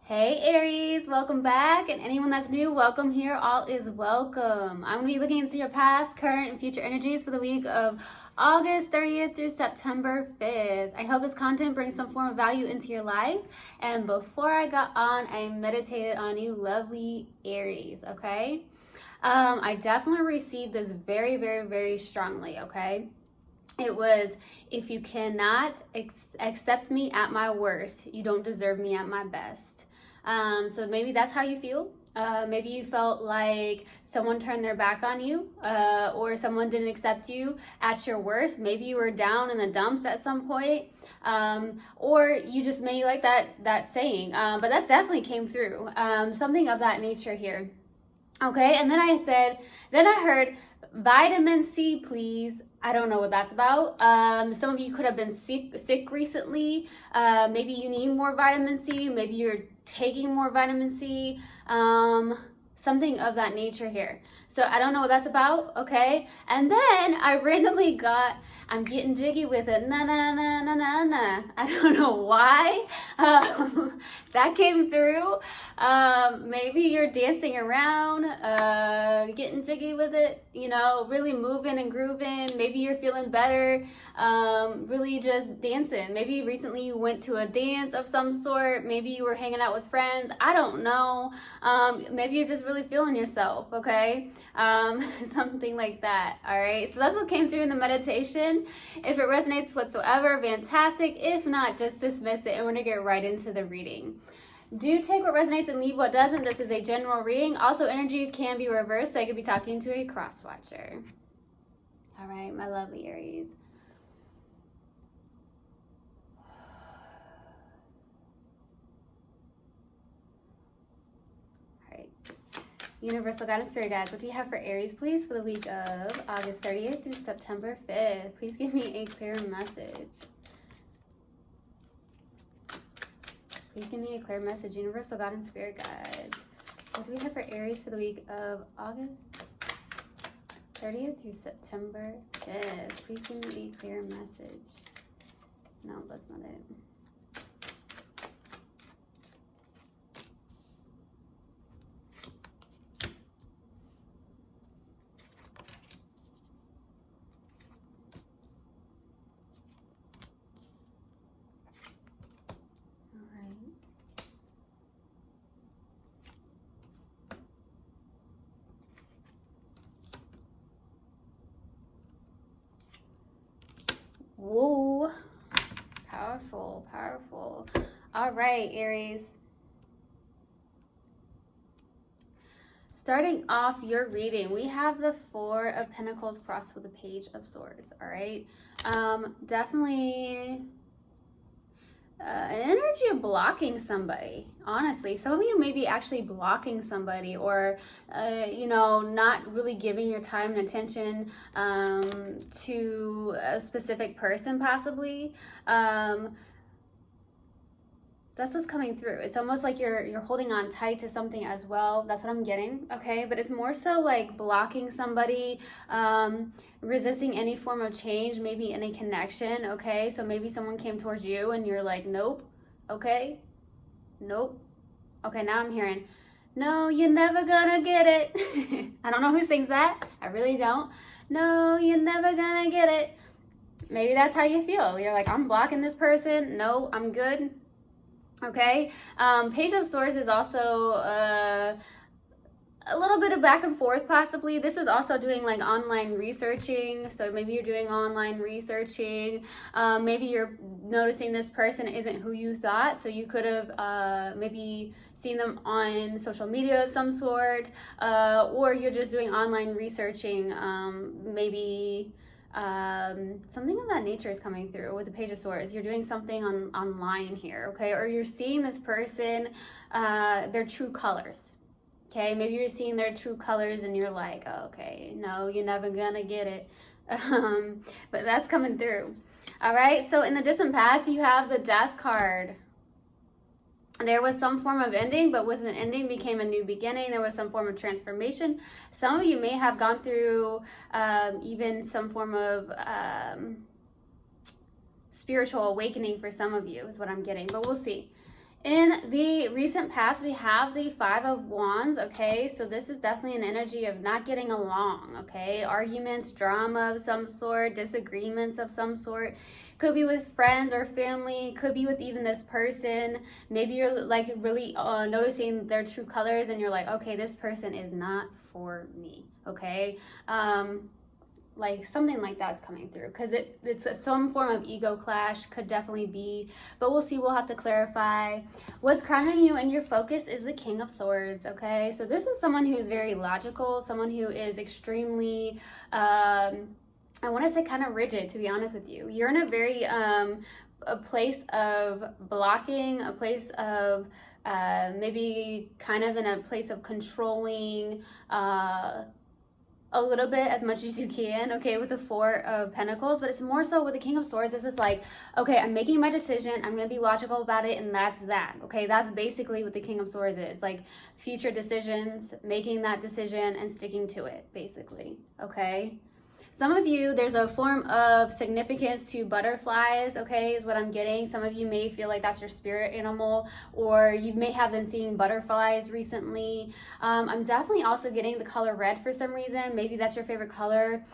Hey Aries, welcome back, and anyone that's new, welcome here. All is welcome. I'm going to be looking into your past, current, and future energies for the week of August 30th through September 5th. I hope this content brings some form of value into your life. And before I got on, I meditated on you, lovely Aries, okay? I definitely received this very, very, very strongly, okay? It was, if you cannot accept me at my worst, you don't deserve me at my best. So maybe that's how you feel. Maybe you felt like someone turned their back on you, or someone didn't accept you at your worst. Maybe you were down in the dumps at some point, or you just made like that saying. But that definitely came through. Something of that nature here. Okay, and then I heard vitamin C, please. I don't know what that's about. Some of you could have been sick recently. Maybe you need more vitamin C. Maybe you're taking more vitamin C. Something of that nature here. So I don't know what that's about, okay? And then I randomly got, I'm getting jiggy with it, na na na na na na. I don't know why that came through. Maybe you're dancing around, getting jiggy with it, you know, really moving and grooving. Maybe you're feeling better, really just dancing. Maybe recently you went to a dance of some sort. Maybe you were hanging out with friends. I don't know. Maybe you're just really feeling yourself, okay? Something like that, all right? So that's what came through in the meditation. If it resonates whatsoever, fantastic. If not, just dismiss it, and we're gonna get right into the reading. Do take what resonates and leave what doesn't. This is a general reading. Also, energies can be reversed, so I could be talking to a cross watcher. All right, my lovely Aries. Universal Guidance Spirit Guides, what do you have for Aries, please, for the week of August 30th through September 5th? Please give me a clear message. Please give me a clear message. Universal Guidance Spirit Guides. What do we have for Aries for the week of August 30th through September 5th? Please give me a clear message. No, that's not it. Whoa, powerful, powerful. All right, Aries. Starting off your reading, we have the Four of Pentacles crossed with the Page of Swords, all right? Definitely an energy of blocking somebody, honestly. Some of you may be actually blocking somebody, or you know, not really giving your time and attention to a specific person, possibly. That's what's coming through. It's almost like you're holding on tight to something as well. That's what I'm getting, okay? But it's more so like blocking somebody, resisting any form of change, maybe any connection, okay? So maybe someone came towards you and you're like, nope, okay? Nope. Okay, now I'm hearing, no, you're never gonna get it. I don't know who sings that. I really don't. No, you're never gonna get it. Maybe that's how you feel. You're like, I'm blocking this person. No, I'm good. Okay, Page of Swords is also a little bit of back and forth, possibly. This is also doing like online researching. So maybe you're doing online researching. Maybe you're noticing this person isn't who you thought. So you could have maybe seen them on social media of some sort, or you're just doing online researching, maybe something of that nature is coming through with the Page of Swords. You're doing something online here, okay? Or you're seeing this person, their true colors, okay? Maybe you're seeing their true colors and you're like, oh, okay, no, you're never gonna get it. But that's coming through. All right, so in the distant past, you have the Death card. There was some form of ending, but with an ending became a new beginning. There was some form of transformation. Some of you may have gone through even some form of spiritual awakening for some of you is what I'm getting, but we'll see. In the recent past, we have the Five of Wands, okay? So this is definitely an energy of not getting along, okay? Arguments, drama of some sort, disagreements of some sort. Could be with friends or family, could be with even this person. Maybe you're like really noticing their true colors and you're like, okay, this person is not for me, okay? Like something like that's coming through, because it's some form of ego clash, could definitely be, but we'll see. We'll have to clarify. What's crowning you and your focus is the King of Swords, okay? So this is someone who's very logical, someone who is extremely I want to say kind of rigid, to be honest with you. You're in a very a place of blocking, a place of maybe kind of in a place of controlling a little bit, as much as you can, okay, with the Four of Pentacles. But it's more so with the King of Swords. This is like, okay, I'm making my decision, I'm gonna be logical about it, and that's that, okay? That's basically what the King of Swords is, like future decisions, making that decision and sticking to it, basically, okay? Some of you, there's a form of significance to butterflies, okay, is what I'm getting. Some of you may feel like that's your spirit animal, or you may have been seeing butterflies recently. I'm definitely also getting the color red for some reason. Maybe that's your favorite color.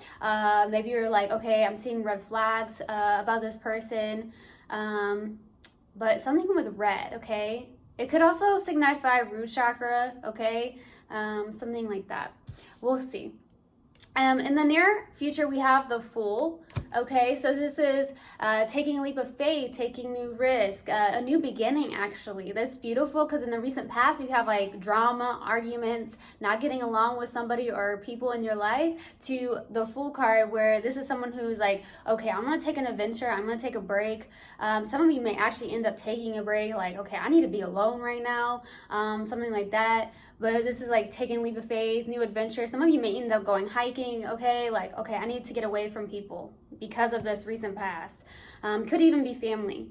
Maybe you're like, okay, I'm seeing red flags about this person. But something with red, okay? It could also signify root chakra, okay? Something like that. We'll see. In the near future, we have the Fool, okay? So this is taking a leap of faith, taking new risk, a new beginning, actually. That's beautiful, because in the recent past, you have like drama, arguments, not getting along with somebody or people in your life, to the Fool card, where this is someone who's like, okay, I'm going to take an adventure, I'm going to take a break. Some of you may actually end up taking a break, like, okay, I need to be alone right now, something like that. But this is like taking a leap of faith, new adventure. Some of you may end up going hiking, okay? Like, okay, I need to get away from people because of this recent past. Could even be family.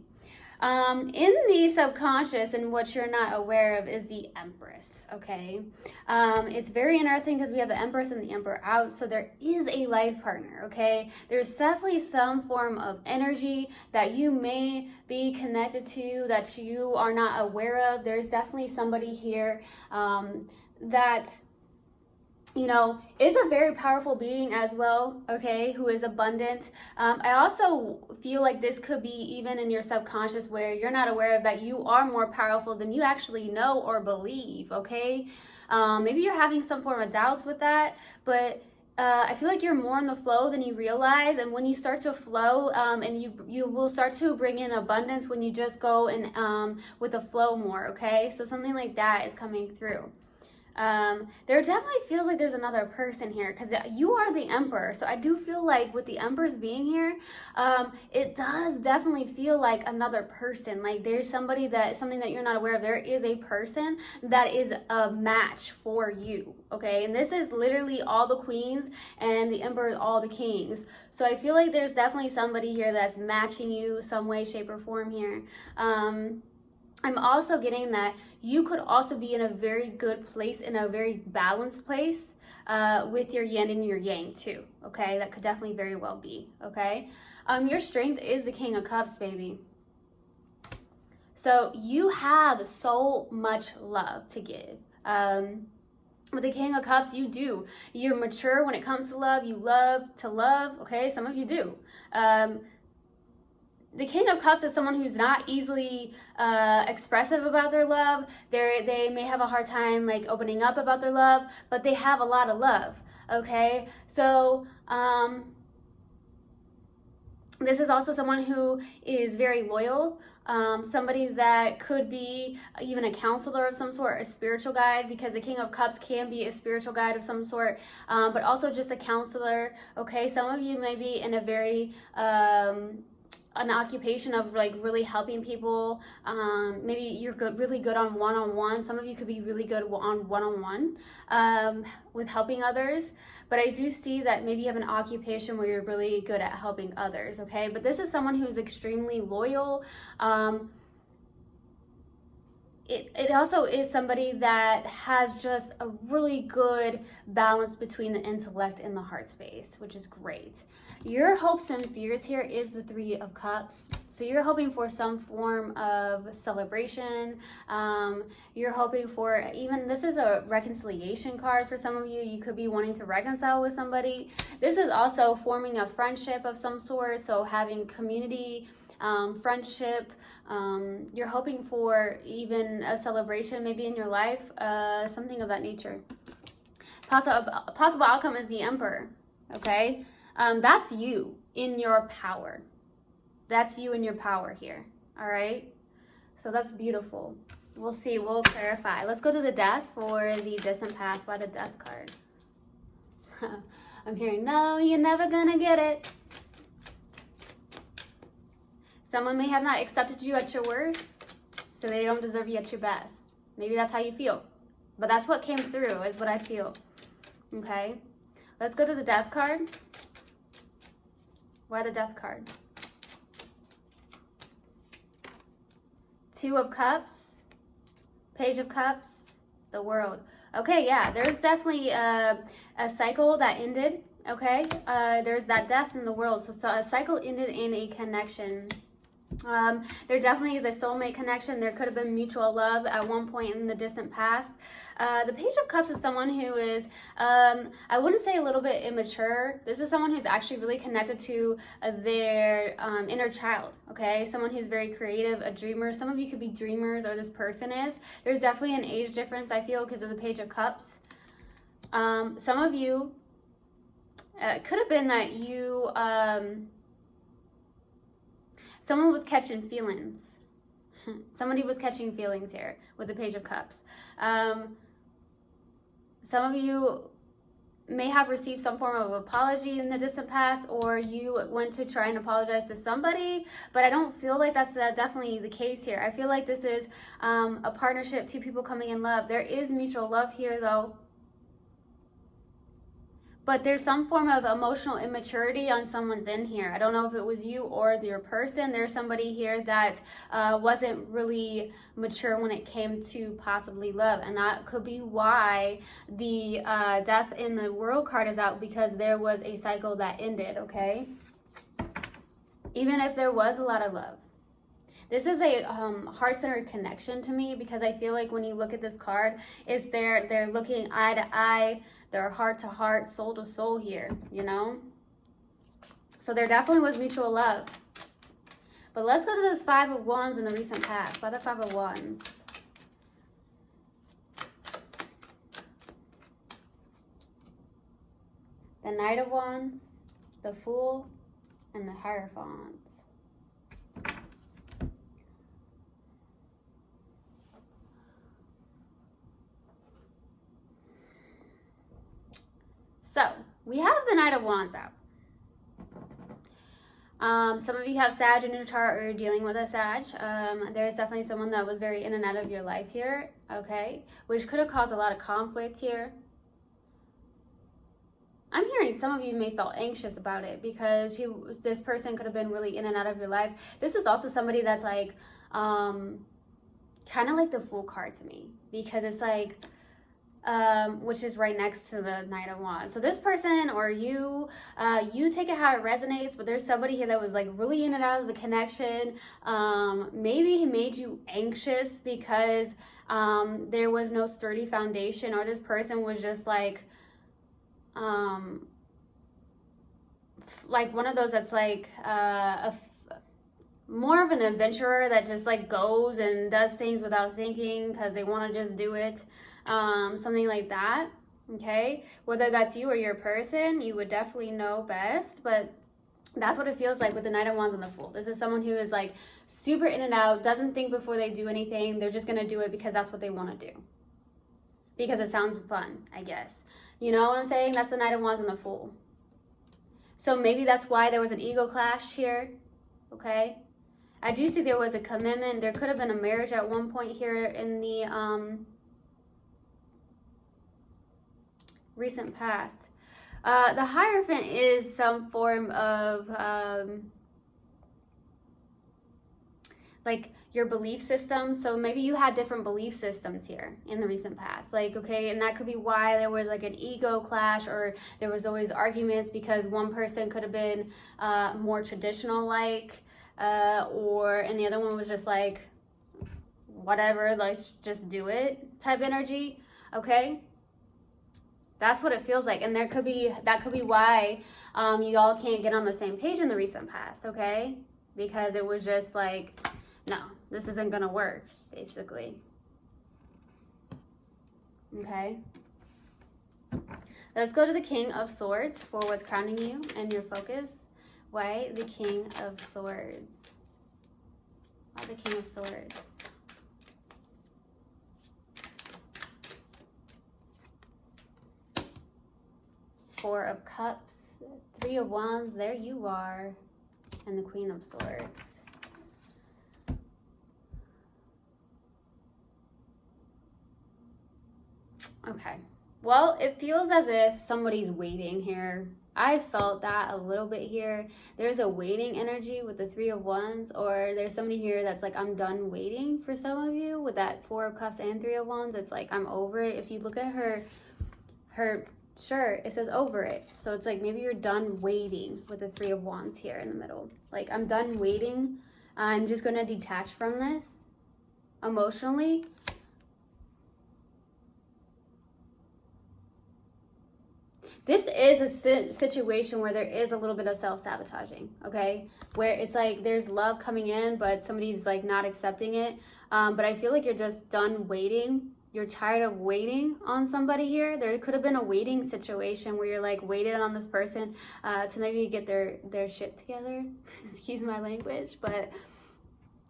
In the subconscious, and what you're not aware of, is the Empress, okay? It's very interesting because we have the Empress and the Emperor out, so there is a life partner, okay? There's definitely some form of energy that you may be connected to that you are not aware of. There's definitely somebody here that, you know, is a very powerful being as well, okay, who is abundant. I also feel like this could be even in your subconscious, where you're not aware of that you are more powerful than you actually know or believe, okay? Maybe you're having some form of doubts with that, but I feel like you're more in the flow than you realize. And when you start to flow, and you will start to bring in abundance when you just go and with the flow more, okay? So something like that is coming through. There definitely feels like there's another person here, because you are the Emperor. So I do feel like with the Empress being here, it does definitely feel like another person. Like there's something that you're not aware of. There is a person that is a match for you, okay? And this is literally all the queens, and the Emperor is all the kings. So I feel like there's definitely somebody here that's matching you some way, shape, or form here. I'm also getting that you could also be in a very good place, in a very balanced place with your yin and your yang too, okay? That could definitely very well be, okay? Your strength is the King of Cups, baby. So you have so much love to give. With the King of Cups, you do. You're mature when it comes to love. You love to love, okay? Some of you do. The King of Cups is someone who's not easily expressive about their love. They may have a hard time like opening up about their love, but they have a lot of love, okay? So this is also someone who is very loyal, somebody that could be even a counselor of some sort, a spiritual guide, because the King of Cups can be a spiritual guide of some sort, but also just a counselor, okay? Some of you may be in a very an occupation of like really helping people. Maybe you're really good on one-on-one. Some of you could be really good on one-on-one with helping others. But I do see that maybe you have an occupation where you're really good at helping others, okay? But this is someone who's extremely loyal. it also is somebody that has just a really good balance between the intellect and the heart space, which is great. Your hopes and fears here is the Three of Cups. So you're hoping for some form of celebration. You're hoping for, even this is a reconciliation card for some of you. You could be wanting to reconcile with somebody. This is also forming a friendship of some sort. So having community, friendship. You're hoping for even a celebration maybe in your life, something of that nature. Possible outcome is the Emperor, okay? That's you in your power. That's you in your power here, all right? So that's beautiful. We'll see, we'll clarify. Let's go to the Death for the distant past. Why the Death card? I'm hearing, no, you're never gonna get it. Someone may have not accepted you at your worst, so they don't deserve you at your best. Maybe that's how you feel. But that's what came through, is what I feel. Okay? Let's go to the Death card. Why the Death card? Two of Cups, Page of Cups, the World. Okay, yeah, there's definitely a cycle that ended, okay? There's that death in the world. So a cycle ended in a connection. There definitely is a soulmate connection. There could have been mutual love at one point in the distant past. The Page of Cups is someone who is, I wouldn't say a little bit immature. This is someone who's actually really connected to their inner child, okay? Someone who's very creative, a dreamer. Some of you could be dreamers, or this person is. There's definitely an age difference, I feel, because of the Page of Cups. Some of you, it could have been that you... someone was catching feelings. Somebody was catching feelings here with the Page of Cups. Some of you may have received some form of apology in the distant past, or you went to try and apologize to somebody, but I don't feel like that's definitely the case here. I feel like this is a partnership, two people coming in love. There is mutual love here, though. But there's some form of emotional immaturity on someone's end here. I don't know if it was you or your person. There's somebody here that wasn't really mature when it came to possibly love. And that could be why the Death in the World card is out, because there was a cycle that ended, okay? Even if there was a lot of love. This is a heart-centered connection to me, because I feel like when you look at this card, is they're looking eye to eye, they're heart to heart, soul to soul here, you know? So there definitely was mutual love. But let's go to this Five of Wands in the recent past. Why the Five of Wands? The Knight of Wands, the Fool, and the Hierophant. So, we have the Knight of Wands out. Some of you have Sag in your chart, or you're dealing with a Sag. There's definitely someone that was very in and out of your life here, okay? Which could have caused a lot of conflict here. I'm hearing some of you may feel anxious about it, because this person could have been really in and out of your life. This is also somebody that's like, kind of like the Fool card to me, because it's like, which is right next to the Knight of Wands. So this person, or you, you take it how it resonates, but there's somebody here that was like really in and out of the connection. Maybe he made you anxious because there was no sturdy foundation, or this person was just like one of those that's like more of an adventurer that just like goes and does things without thinking because they want to just do it. Something like that, okay? Whether that's you or your person, you would definitely know best, but that's what it feels like with the Knight of Wands and the Fool. This is someone who is like super in and out, doesn't think before they do anything. They're just gonna do it because that's what they want to do, because it sounds fun, I guess. You know what I'm saying? That's the Knight of Wands and the Fool. So maybe that's why there was an ego clash here, okay? I do see there was a commitment. There could have been a marriage at one point here in the recent past. The Hierophant is some form of like your belief system. So maybe you had different belief systems here in the recent past, like, okay, and that could be why there was like an ego clash, or there was always arguments because one person could have been more traditional, like, and the other one was just like, whatever, let's just do it type energy. Okay, that's what it feels like. And that could be why you all can't get on the same page in the recent past. Okay, because it was just like, no, this isn't gonna work, basically. Okay, let's go to the King of Swords for what's crowning you and your focus. Why the King of Swords? Why the King of Swords? Four of Cups, Three of Wands, there you are, and the Queen of Swords. Okay, well, it feels as if somebody's waiting here. I felt that a little bit here. There's a waiting energy with the Three of Wands, or there's somebody here that's like, I'm done waiting for some of you with that Four of Cups and Three of Wands. It's like, I'm over it. If you look at her shirt, it says over it. So it's like, maybe you're done waiting with the Three of Wands here in the middle. Like, I'm done waiting. I'm just going to detach from this emotionally. This is a situation where there is a little bit of self-sabotaging, okay? Where it's like there's love coming in, but somebody's like not accepting it. But I feel like you're just done waiting. You're tired of waiting on somebody here. There could have been a waiting situation where you're like waited on this person to maybe get their shit together. Excuse my language, but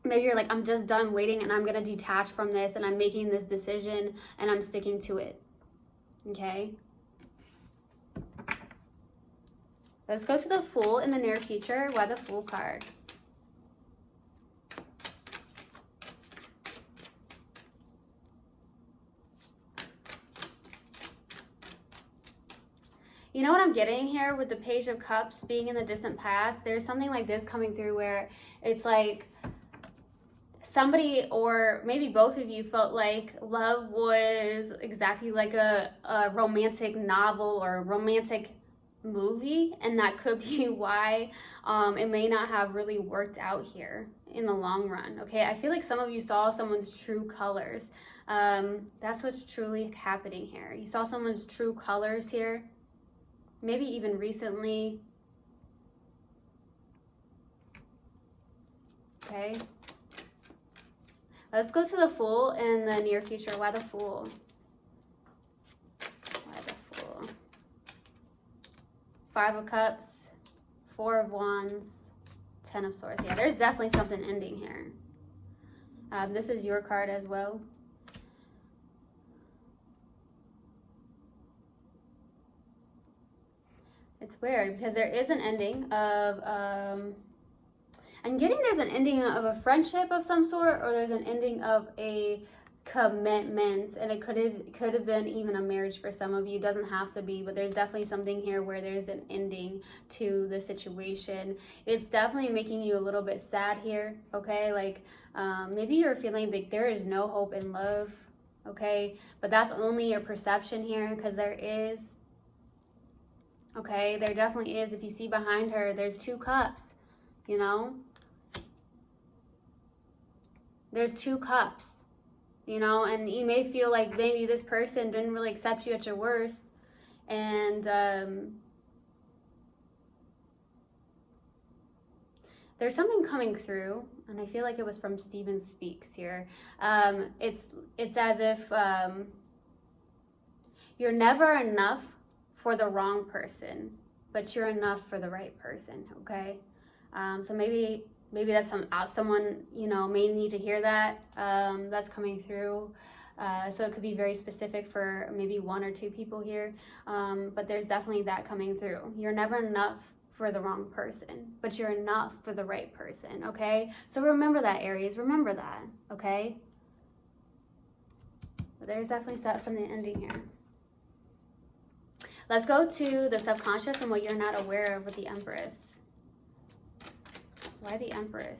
maybe you're like, I'm just done waiting and I'm going to detach from this and I'm making this decision and I'm sticking to it, okay? Let's go to the Fool in the near future. Why the Fool card? You know what I'm getting here with the Page of Cups being in the distant past? There's something like this coming through where it's like somebody, or maybe both of you, felt like love was exactly like a romantic novel or a romantic movie, and that could be why it may not have really worked out here in the long run. Okay, I feel like some of you saw someone's true colors. That's what's truly happening here. You saw someone's true colors here, maybe even recently. Okay, let's go to the Fool in the near future. Why the Fool? Five of Cups, Four of Wands, Ten of Swords. Yeah, there's definitely something ending here. This is your card as well. It's weird because there is an ending of, I'm getting there's an ending of a friendship of some sort, or there's an ending of a commitment, and it could have been even a marriage for some of you. It doesn't have to be, but there's definitely something here where there's an ending to the situation. It's definitely making you a little bit sad here, okay? Like maybe you're feeling like there is no hope in love, okay? But that's only your perception here, because there is, okay? There definitely is. If you see behind her, there's two cups, you know? There's two cups. You know, and you may feel like maybe this person didn't really accept you at your worst. And there's something coming through, and I feel like it was from Steven Speaks here. It's as if you're never enough for the wrong person, but you're enough for the right person, okay? So maybe that's someone, you know, may need to hear that. That's coming through. So it could be very specific for maybe one or two people here. But there's definitely that coming through. You're never enough for the wrong person, but you're enough for the right person, okay? So remember that, Aries. Remember that, okay? But there's definitely something ending here. Let's go to the subconscious and what you're not aware of with the Empress. Why the Empress?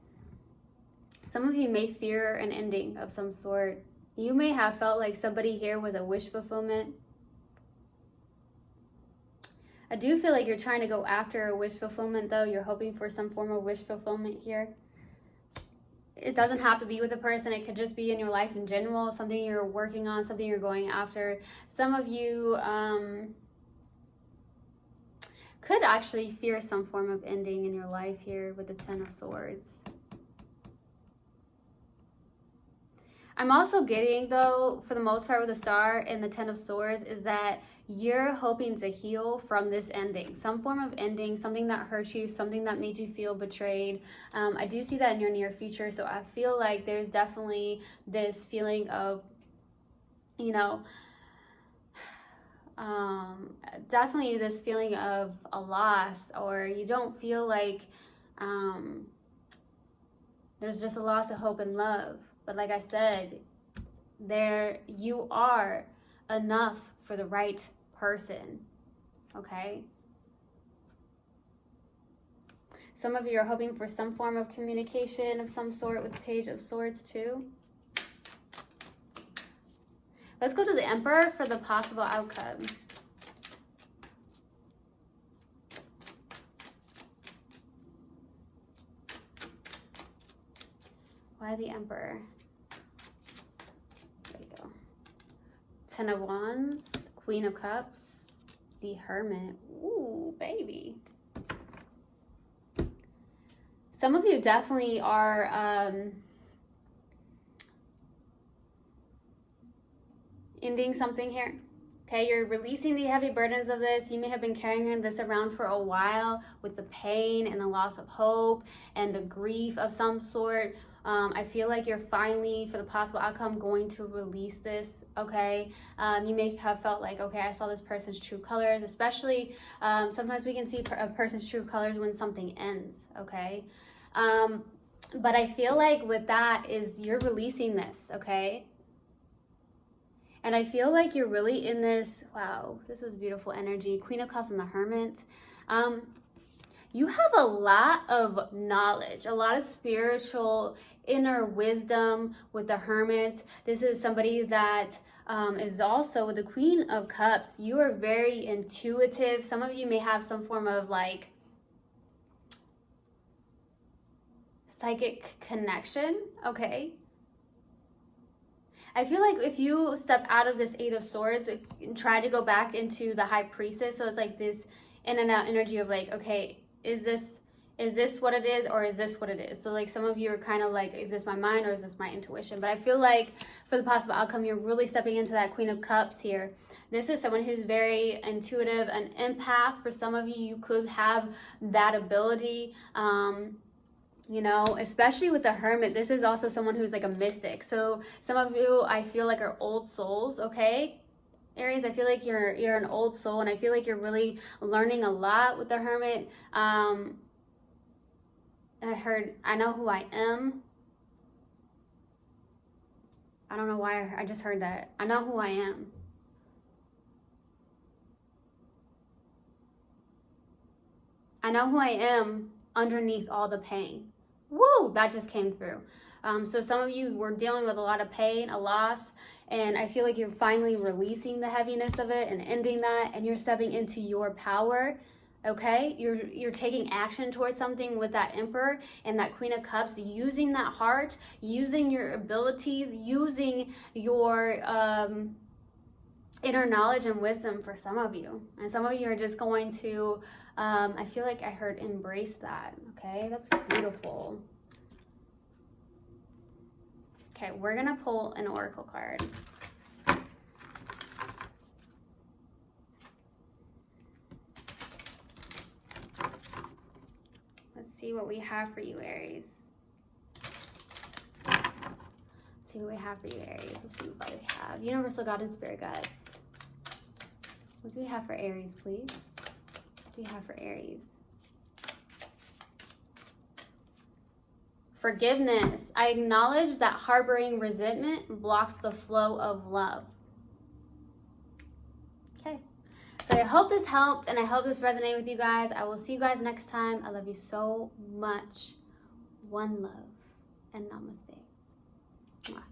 Some of you may fear an ending of some sort. You may have felt like somebody here was a wish fulfillment. I do feel like you're trying to go after a wish fulfillment, though. You're hoping for some form of wish fulfillment here. It doesn't have to be with a person. It could just be in your life in general, something you're working on, something you're going after. Some of you could actually fear some form of ending in your life here with the Ten of Swords. I'm also getting, though, for the most part with the Star and the Ten of Swords, is that you're hoping to heal from this ending. Some form of ending, something that hurt you, something that made you feel betrayed. I do see that in your near future, so I feel like there's definitely this feeling of, you know, definitely this feeling of a loss, or you don't feel like there's just a loss of hope and love. But like I said, there you are enough for the right person, okay? Some of you are hoping for some form of communication of some sort with the Page of Swords too. Let's go to the Emperor for the possible outcome. Why the Emperor? There you go. Ten of Wands, Queen of Cups, the Hermit. Ooh, baby. Some of you definitely are ending something here. Okay, you're releasing the heavy burdens of this. You may have been carrying this around for a while with the pain and the loss of hope and the grief of some sort. I feel like you're finally, for the possible outcome, going to release this, okay? You may have felt like, okay, I saw this person's true colors, especially sometimes we can see a person's true colors when something ends, okay? But I feel like with that is you're releasing this, okay? And I feel like you're really in this, wow, this is beautiful energy. Queen of Cups and the Hermit. You have a lot of knowledge, a lot of spiritual inner wisdom with the Hermit. This is somebody that is also with the Queen of Cups. You are very intuitive. Some of you may have some form of like psychic connection, okay? I feel like if you step out of this Eight of Swords and try to go back into the High Priestess, so it's like this in and out energy of like, okay, is this what it is, or is this what it is? So like some of you are kind of like, is this my mind or is this my intuition? But I feel like for the possible outcome, you're really stepping into that Queen of Cups here. This is someone who's very intuitive, an empath. For some of you, you could have that ability. You know, especially with the Hermit, this is also someone who's like a mystic. So some of you, I feel like, are old souls, okay? Aries, I feel like you're an old soul, and I feel like you're really learning a lot with the Hermit. I heard, I know who I am. I don't know why I just heard that. I know who I am. I know who I am underneath all the pain. Woo, that just came through. So some of you were dealing with a lot of pain, a loss, and I feel like you're finally releasing the heaviness of it and ending that, and you're stepping into your power, okay? You're taking action towards something with that Emperor and that Queen of Cups, using that heart, using your abilities, using your inner knowledge and wisdom for some of you. And some of you are just going to, I feel like I heard embrace that, okay? That's beautiful. Okay, we're gonna pull an oracle card. Let's see what we have for you, Aries. Let's see what we have for you, Aries. Let's see what we have. Universal God and Spirit Guides. What do we have for Aries, please? What do we have for Aries? Forgiveness. I acknowledge that harboring resentment blocks the flow of love. Okay. So I hope this helped, and I hope this resonated with you guys. I will see you guys next time. I love you so much. One love. and namaste. Mwah.